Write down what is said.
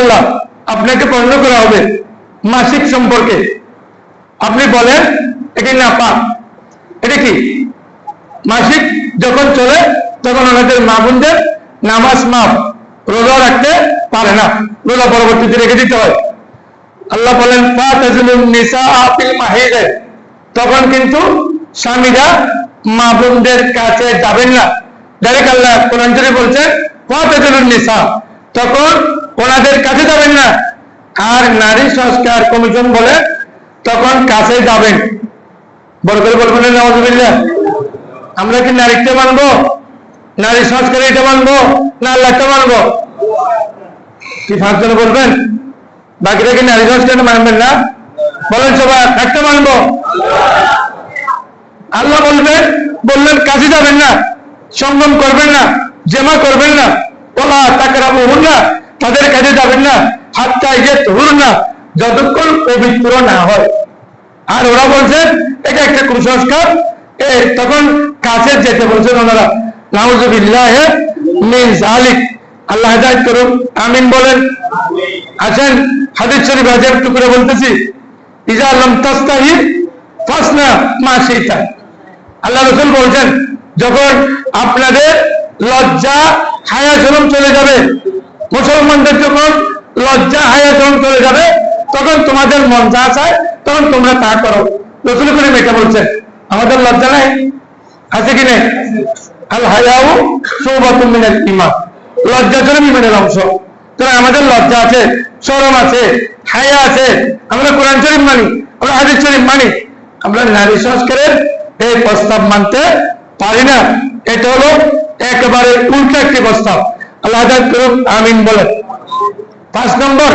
ইনশাআল্লাহ আপনাকে প্রশ্ন করা হবে মাসিক সম্পর্কে। আপনি বলেন এটি নাপাক, এটা কি? মাসিক যখন চলে তখন ওনাদের মা বোনদের নামাজ মাফ, রোজা রাখতে পারে না, রোজা পরবর্তীতে রেখে দিতে হয়। আল্লাহ বলেন ফাতাজিলুন নিসাআ ফিল মাহিদ, তখন কিন্তু স্বামীরা মা বোনদের কাছে যাবেন না। ডাইরেক্ট আল্লাহ কোরআন শরীফে বলছেন ফাতাজিলুন নিসা, তখন ওনাদের কাছে যাবেন না। আর নারী সংস্কার কমিশন বলে তখন কাছে যাবেন। বড় করে বলবেন না নাউযুবিল্লাহ। আমরা কি নারীকে মানবো, নারী সংস্কার এটা মানবো, না আল্লাহকে মানবো? কি ফাঁকজনে বলবেন? বাকিরা কি নারী সংস্কার মানবেন না? বলেন সবাই একটা মানবো। আল্লাহ বললেন কাছে যাবেন না, সঙ্গম করবেন না, জেমা করবেন না, ওলা তাকরাবুহুন্না, তাদের কাছে যাবেন না, হাত্তা ইয়াতহুরনা, যতক্ষণ পবিত্র না হয়। আর ওরা বলছেন এটা একটা কুসংস্কার, তখন কাছে যেতে বলছেন ওনারা। নাউযুবিল্লাহ মিন যালিক। আল্লাহ হেদায়েত করুন, আমিন বলেন। আছেন হাদিস শরীফ হাজার টুকরে বলতেছি, ইজা লাম তাস্তাহি ফাসনা মা শিতা। আল্লাহ রাসূল বলছেন যখন আপনাদের লজ্জা হায়া শরম চলে যাবে, মুসলমানদের যখন লজ্জা হায়া শরম চলে যাবে, তখন তোমাদের মন যা চায় তখন তোমরা তা করো। রাসূল করিম এটা বলছেন। আমাদের লজ্জা নাই, আছে কি নেই? আল হায়াউ শুবাতুম মিনাল ঈমান, লজ্জা শরম ঈমানের অংশ। তাহলে আমাদের লজ্জা আছে, শরম আছে, হায়া আছে। আমরা কোরআন শরীফ মানি, আমরা হাদিস শরীফ মানি, আমরা নারী সংস্কারের এই প্রস্তাব মানতে পারি না। এটা হলো একেবারে উল্টা একটি প্রস্তাব। আল্লাহ হেদায়েত করুন, আমিন বলেন। 5 নম্বর,